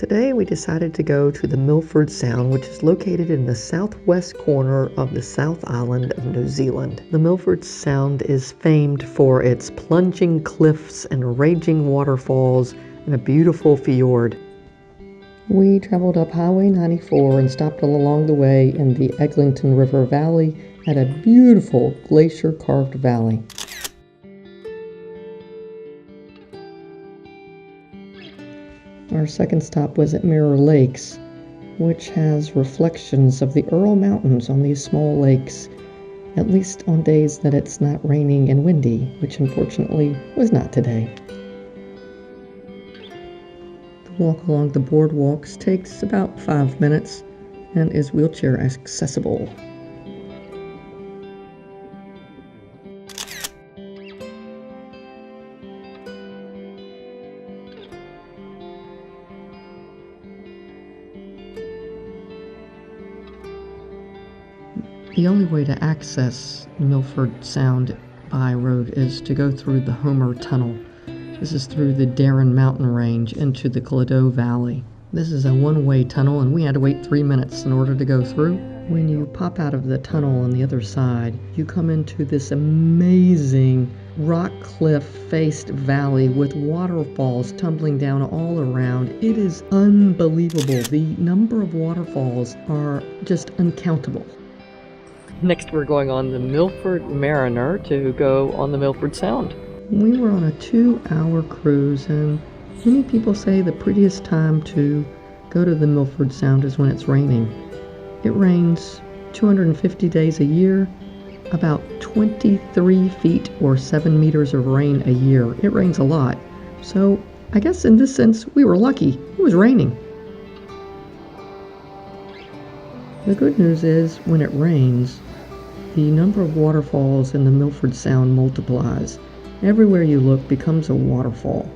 Today we decided to go to the Milford Sound, which is located in the southwest corner of the South Island of New Zealand. The Milford Sound is famed for its plunging cliffs and raging waterfalls and a beautiful fjord. We traveled up Highway 94 and stopped along the way in the Eglinton River Valley at a beautiful glacier-carved valley. Our second stop was at Mirror Lakes, which has reflections of the Earl Mountains on these small lakes, at least on days that it's not raining and windy, which unfortunately was not today. The walk along the boardwalks takes about 5 minutes and is wheelchair accessible. The only way to access Milford Sound by road is to go through the Homer Tunel. This is through the Darren Mountain Range into the Cleddau Valley. This is a one-way tunnel and we had to wait 3 minutes in order to go through. When you pop out of the tunnel on the other side, you come into this amazing rock cliff-faced valley with waterfalls tumbling down all around. It is unbelievable. The number of waterfalls are just uncountable. Next we're going on the Milford Mariner to go on the Milford Sound. We were on a 2-hour cruise, and many people say the prettiest time to go to the Milford Sound is when it's raining. It rains 250 days a year, about 23 feet or 7 meters of rain a year. It rains a lot. So I guess in this sense we were lucky. It was raining. The good news is when it rains, the number of waterfalls in the Milford Sound multiplies. Everywhere you look becomes a waterfall.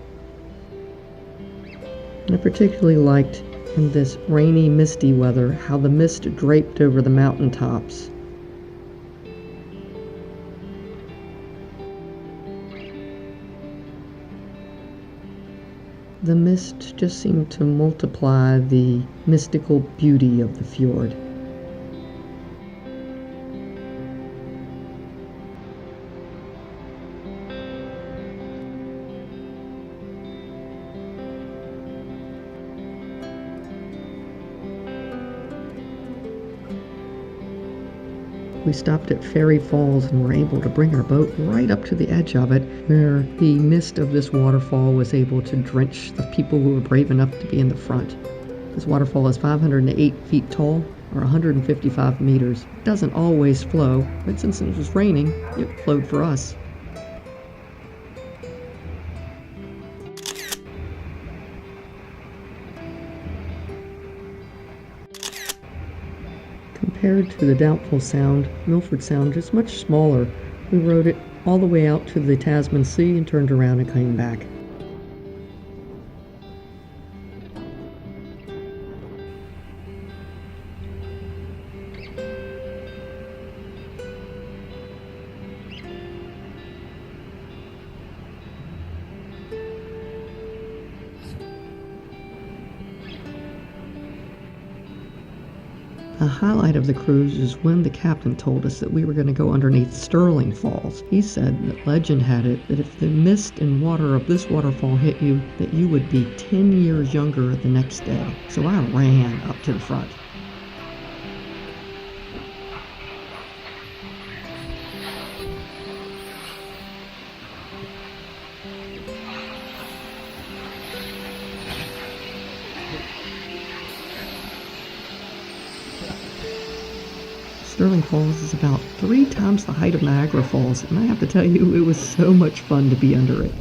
And I particularly liked in this rainy, misty weather how the mist draped over the mountaintops. The mist just seemed to multiply the mystical beauty of the fjord. We stopped at Ferry Falls and were able to bring our boat right up to the edge of it, where the mist of this waterfall was able to drench the people who were brave enough to be in the front. This waterfall is 508 feet tall, or 155 meters. It doesn't always flow, but since it was raining, it flowed for us. Compared to the Doubtful Sound, Milford Sound is much smaller. We rode it all the way out to the Tasman Sea and turned around and came back. The highlight of the cruise is when the captain told us that we were going to go underneath Stirling Falls. He said that legend had it that if the mist and water of this waterfall hit you, that you would be 10 years younger the next day. So I ran up to the front. Stirling Falls is about 3 times the height of Niagara Falls, and I have to tell you, it was so much fun to be under it.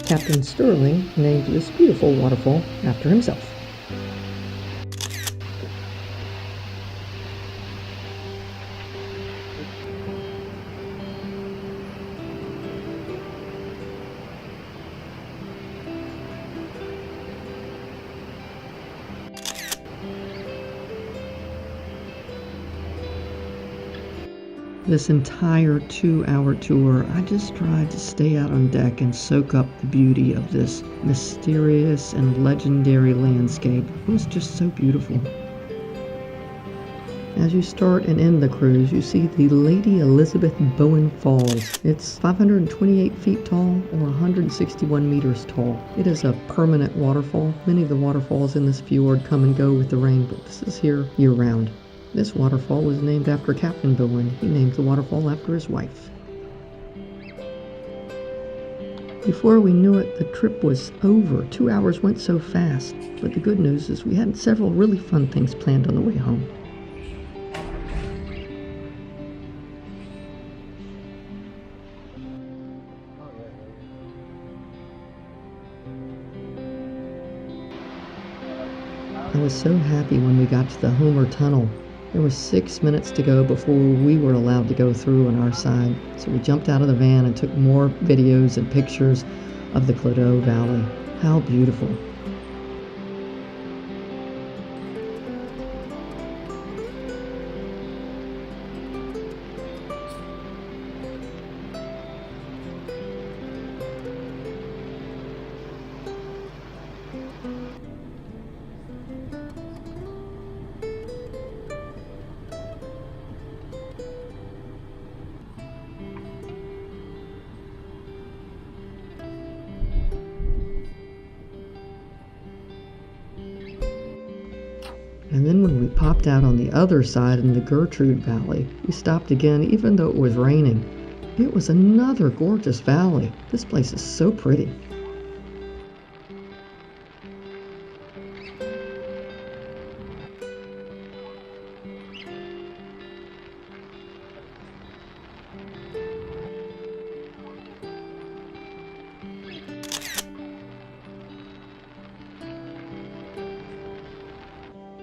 Captain Stirling named this beautiful waterfall after himself. This entire 2-hour tour, I just tried to stay out on deck and soak up the beauty of this mysterious and legendary landscape. It was just so beautiful. As you start and end the cruise, you see the Lady Elizabeth Bowen Falls. It's 528 feet tall or 161 meters tall. It is a permanent waterfall. Many of the waterfalls in this fjord come and go with the rain, but this is here year-round. This waterfall was named after Captain Bowen. He named the waterfall after his wife. Before we knew it, the trip was over. 2 hours went so fast. But the good news is we had several really fun things planned on the way home. I was so happy when we got to the Homer Tunnel. There was 6 minutes to go before we were allowed to go through on our side, so we jumped out of the van and took more videos and pictures of the Cleddau Valley. How beautiful. And then when we popped out on the other side in the Gertrude Valley, we stopped again even though it was raining. It was another gorgeous valley. This place is so pretty.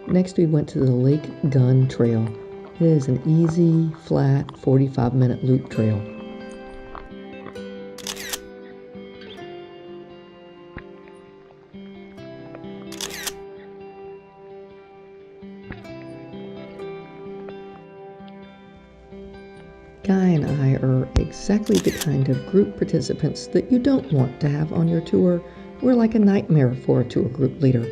Next we went to the Lake Gunn Trail. It is an easy, flat, 45-minute loop trail. Guy and I are exactly the kind of group participants that you don't want to have on your tour. We're like a nightmare for a tour group leader.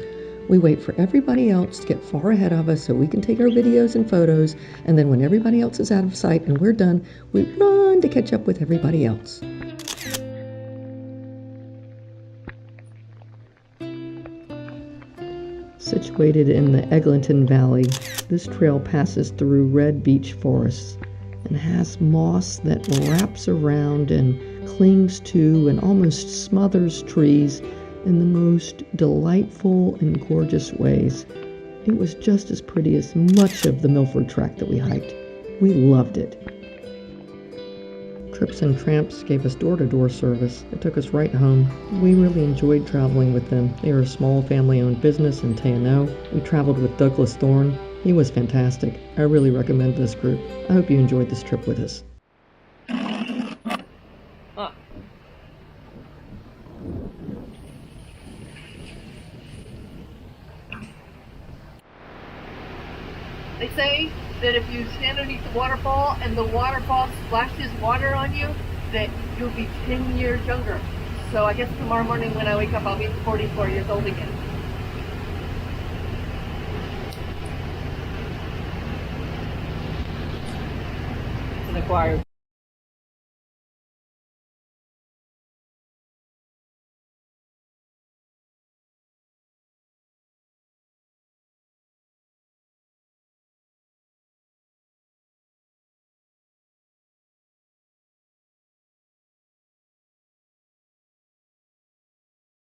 We wait for everybody else to get far ahead of us so we can take our videos and photos, and then when everybody else is out of sight and we're done, we run to catch up with everybody else. Situated in the Eglinton Valley, this trail passes through red beech forests and has moss that wraps around and clings to and almost smothers trees in the most delightful and gorgeous ways. It was just as pretty as much of the Milford track that we hiked. We loved it. Trips and Tramps gave us door-to-door service. It took us right home. We really enjoyed traveling with them. They are a small family-owned business in Tano. We traveled with Douglas Thorne. He was fantastic. I really recommend this group. I hope you enjoyed this trip with us. They say that if you stand underneath the waterfall and the waterfall splashes water on you, that you'll be 10 years younger. So I guess tomorrow morning when I wake up, I'll be 44 years old again. It's an acquired.